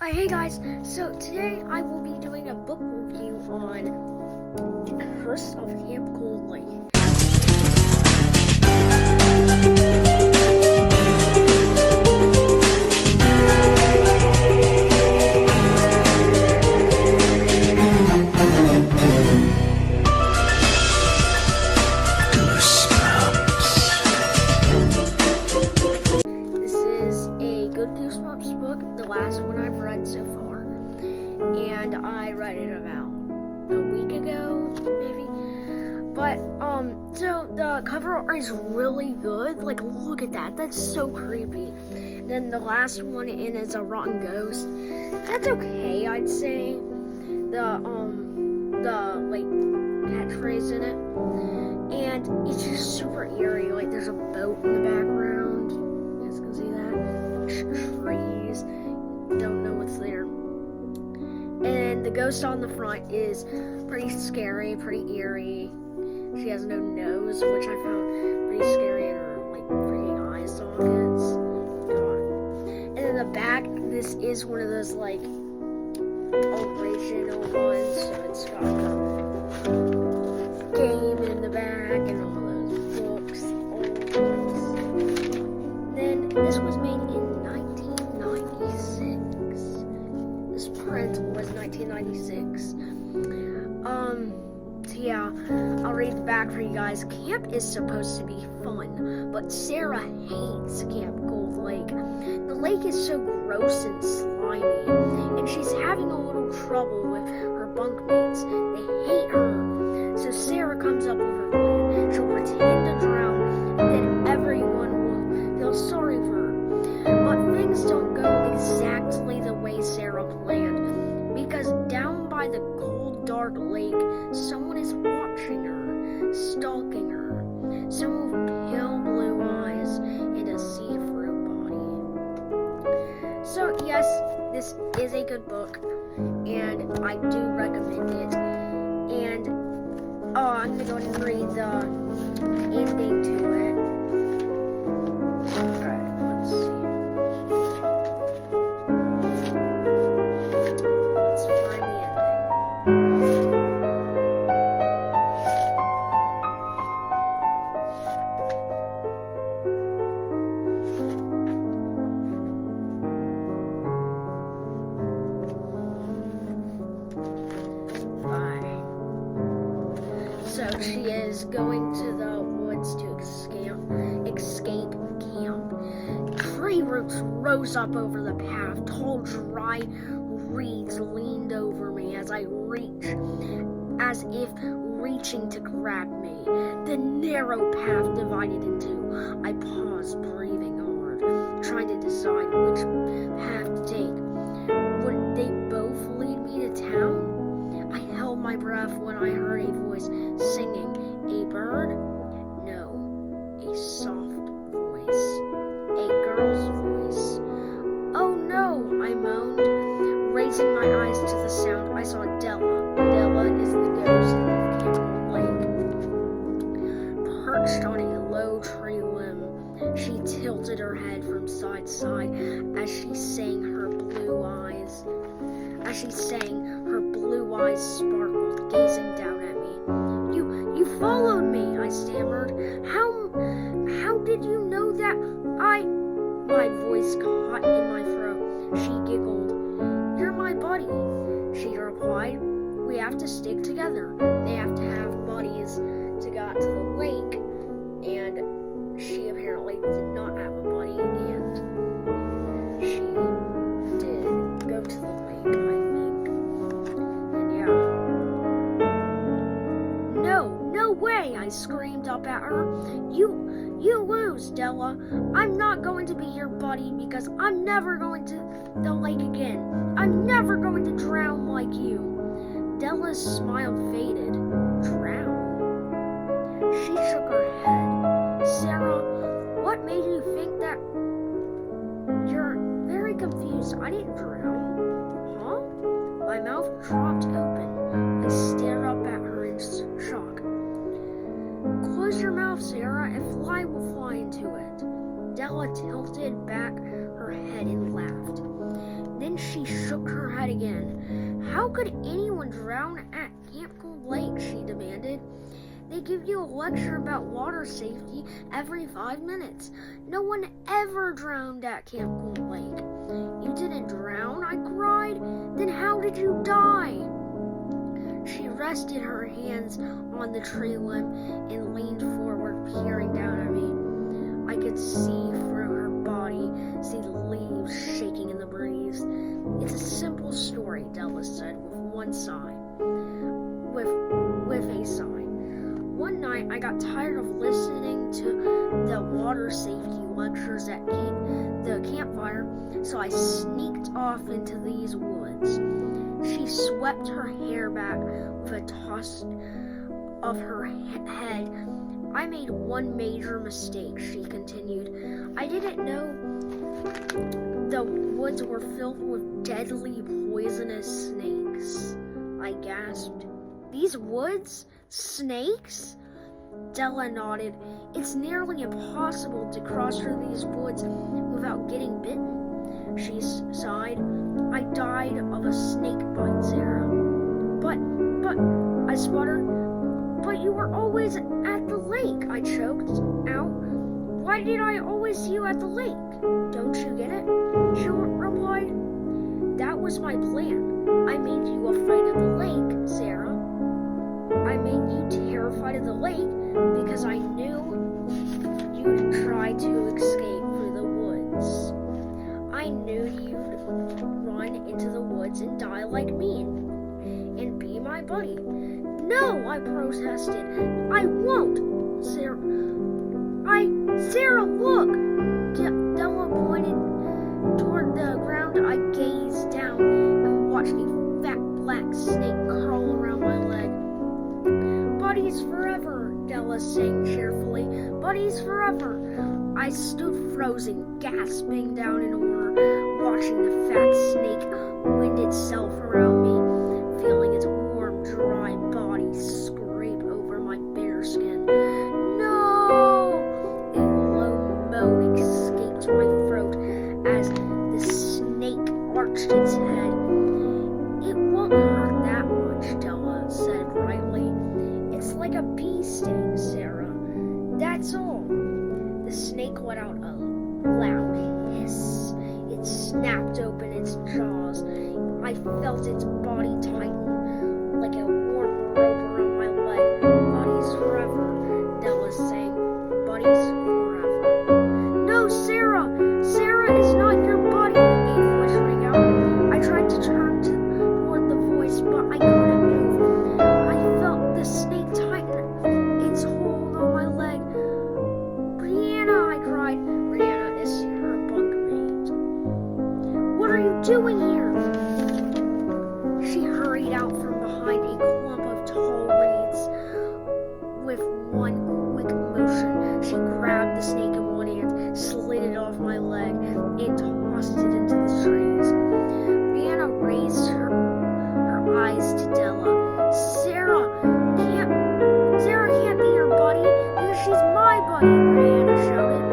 Hey guys, so today I will be doing a book review on Curse of Camp Cold Lake. This is a good Goosebumps book, the last one I've read so far, and I read it about a week ago, maybe. But so the cover art is really good. Like, look at that. That's so creepy. Then the last one in is a rotten ghost. That's okay, I'd say. The like catchphrase in it, and it's just super eerie. Like, there's a boat in the background. You guys can see that. Trees. Don't know what's there. And the ghost on the front is pretty scary, pretty eerie. She has no nose, which I found pretty scary, and her like freaking eye sockets. God. And in the back, this is one of those like original ones, so it's got her game in the back and all those books, old books. Then this was made in 1996. This print was 1996. So yeah, I'll read the back for you guys. Camp is supposed to be fun, but Sarah hates Camp Gold Lake. The lake is so gross and slimy, and she's having a little trouble with her bunkmates. They hate her. So Sarah comes up with a plan. She'll pretend to drown, and then everyone will feel sorry for her. But things don't go exactly the way Sarah planned, because down by the cold, dark lake, someone is watching her, stalking her. Someone with pale blue eyes and a see-through body. So yes, this is a good book, and I do recommend it. And I'm gonna go ahead and read the ending to it. Alright, let's see. Let's find the ending. So she is going to the woods to escape camp. Tree roots rose up over the path. Tall, dry reeds leaned over me as I reached, as if reaching to grab me. The narrow path divided in two. I paused, breathing hard, trying to decide which path to take. Would they both lead me to town? I held my breath when I heard a voice singing. A bird? No. A soft voice. A girl's voice. Oh no, I moaned. Raising my eyes to the sound, I saw Della. Della is the ghost of Camp Lake. Perched on a low tree limb, she tilted her head from side to side as she sang. Her blue eyes sparkled, gazing down at me. You followed me, I stammered. How did you know that My voice caught in my throat. She giggled. You're my buddy, she replied. We have to stick together. They have to have buddies to get to the lake, and she apparently did not have a buddy, and she did go to the lake, I think. And yeah. No way, I screamed up at her. You lose, Della. I'm not going to be your buddy because I'm never going to the lake again. I'm never going to drown like you. Della's smile faded. Drown? She shook her head. Sarah, what made you think that? You're very confused. I didn't drown. Huh? My mouth dropped open. I stared up at her in shock. Close your mouth, Sarah, and fly will fly into it. Della tilted back her head and laughed. Then she shook shook her head again. How could anyone drown at Camp Cold Lake, she demanded. They give you a lecture about water safety every 5 minutes. No one ever drowned at Camp Cold Lake. You didn't drown, I cried. Then how did you die? She rested her hands on the tree limb and leaned forward, peering down at me. I could see through her body, see the leaves shaking in the breeze. It's a simple story, Della said with one sigh. With a sigh. One night, I got tired of listening to the water safety lectures at the campfire, so I sneaked off into these woods. She swept her hair back with a toss of her head. I made one major mistake, she continued. I didn't know the woods were filled with deadly, poisonous snakes. I gasped. These woods? Snakes? Della nodded. It's nearly impossible to cross through these woods without getting bitten. She sighed. I died of a snake bite, Sarah. But, I sputtered. But you were always at the lake, I choked out. Why did I always see you at the lake? Don't you get it? She replied. That was my plan. I made you afraid of the lake, Sarah. I made you terrified of the lake because I knew you'd try to escape through the woods. I knew you'd run into the woods and die like me and be my buddy. No, I protested. I won't, Sarah. Sarah, look! Della pointed toward the ground. I gazed down and watched a fat black snake crawl around my leg. Buddies forever, Della sang cheerfully. Buddies forever. I stood frozen, gasping down in horror, watching the fat snake wind itself around me, feeling its warm, dry body scrape over my bare skin. No! A low moan escaped my throat as the snake arched its head. It won't hurt that much, Della said brightly. It's like a bee sting, Sarah. That's all. The snake let out a loud hiss. It snapped open its jaws. I felt its body tighten like a warm rope around my leg. Buddies forever, Della sang. Buddies forever. No, Sarah! Sarah is not your buddy, a voice rang out. I tried to turn toward the voice, but I couldn't move. I felt the snake tighten its hold on my leg. Brianna, I cried. Brianna is her bunkmate. What are you doing here? She hurried out from behind a clump of tall reeds. With one quick motion, she grabbed the snake in one hand, slid it off my leg, and tossed it into the trees. Brianna raised her eyes to Della. Sarah can't be your buddy because she's my buddy, Brianna shouted.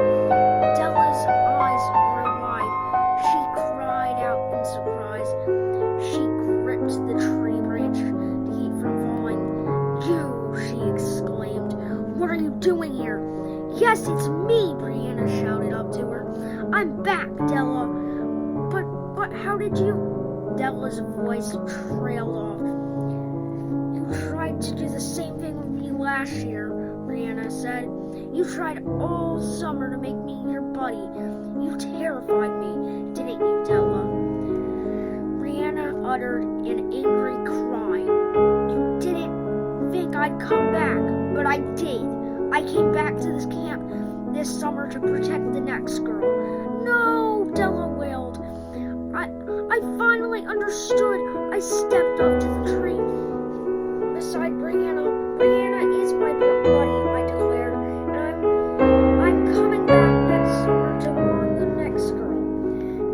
Della's eyes were wide. She cried out in surprise. She gripped the tree branch to keep from falling. You, she exclaimed. What are you doing here? Yes, it's me, Brianna shouted up to her. I'm back, Della. But how did you? Della's voice trailed off. You tried to do the same thing with me last year, Brianna said. You tried all summer to make me your buddy. You terrified me, didn't you, Della? Brianna uttered an angry cry. You didn't think I'd come back, but I did. I came back to this camp this summer to protect the next girl. No, Della wailed. I finally understood. I stepped up to the tree beside Brianna. Brianna is my buddy, I declared, and I'm coming back next summer to warn the next girl.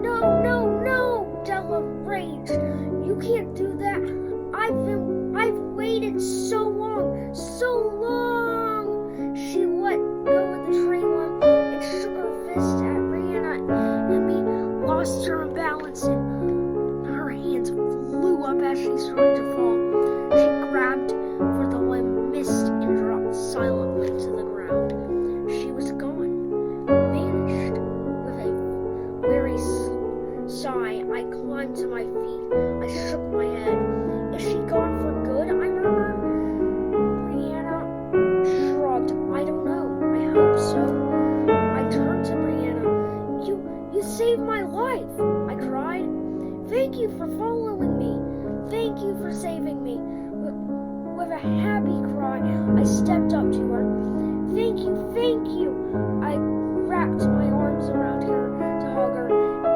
No, Della raged. You can't do that. I've waited so long. She let go of the tree limb and shook her fist at Brianna and me, lost her balance, and her started to fall, she grabbed for the limb, missed, and dropped silently to the ground. She was gone, vanished. With a weary sigh, I climbed to my feet. I shook my head. Is she gone for good? I murmured. Brianna shrugged. I don't know. I hope so. I turned to Brianna. You saved my life, I cried. Thank you for following me. Thank you for saving me. With a happy cry, I stepped up to her. Thank you, thank you. I wrapped my arms around her to hug her,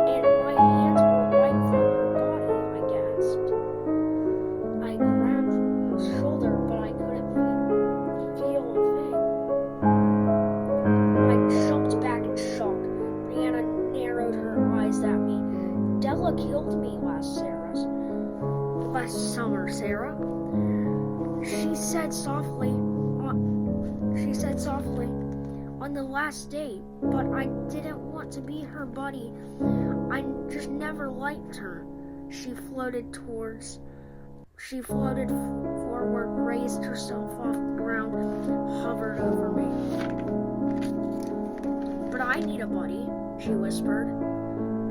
and my hands were right from her body, I gasped. I grabbed her shoulder, but I couldn't feel a thing. I jumped back in shock. Brianna narrowed her eyes at me. Della killed me last summer, Sarah. She said softly, on the last date, but I didn't want to be her buddy. I just never liked her. She floated forward, raised herself off the ground, hovered over me. But I need a buddy, she whispered.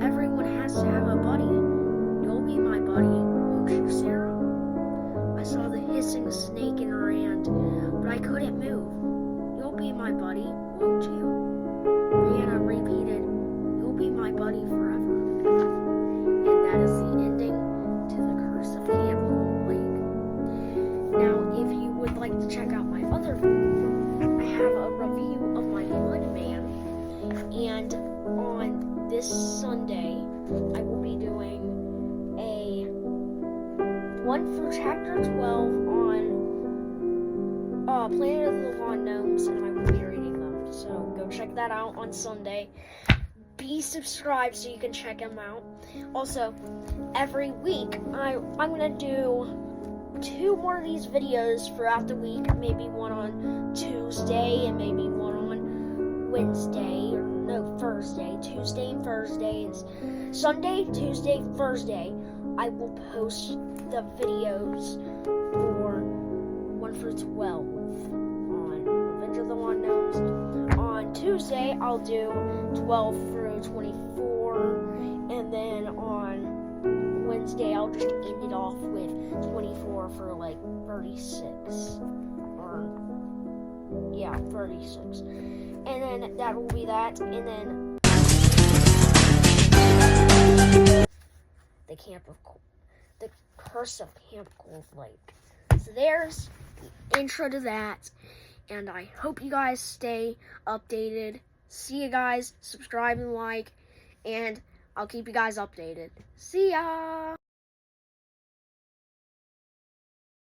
Everyone has to have a buddy. You'll be my buddy, won't you, Sarah? I saw the hissing snake in her hand, but I couldn't move. You'll be my buddy, won't you? Brianna repeated, you'll be my buddy forever. And that is the ending to The Curse of Camp Hole Lake. Now, if you would like to check out my other video, I have a review of my Mud Man, and on this Sunday, I will be doing a one for Chapter 12 on Planet of the Lawn Gnomes, and I will be reading them. So go check that out on Sunday. Be subscribed so you can check them out. Also, every week, I'm gonna do 2 more of these videos throughout the week. Maybe one on Tuesday and maybe one on Wednesday, or no, Thursday. Tuesday and Thursdays. Sunday, Tuesday, Thursday, I will post the videos for 1 through 12 on Revenge of the Lawn Gnomes. On Tuesday, I'll do 12 through 24, and then on Wednesday, I'll just end it off with 24 for like 36. Or, yeah, 36. And then that will be that, and then The Curse of Camp Cold Lake. So there's the intro to that, and I hope you guys stay updated. See you guys, subscribe and like, and I'll keep you guys updated. See ya!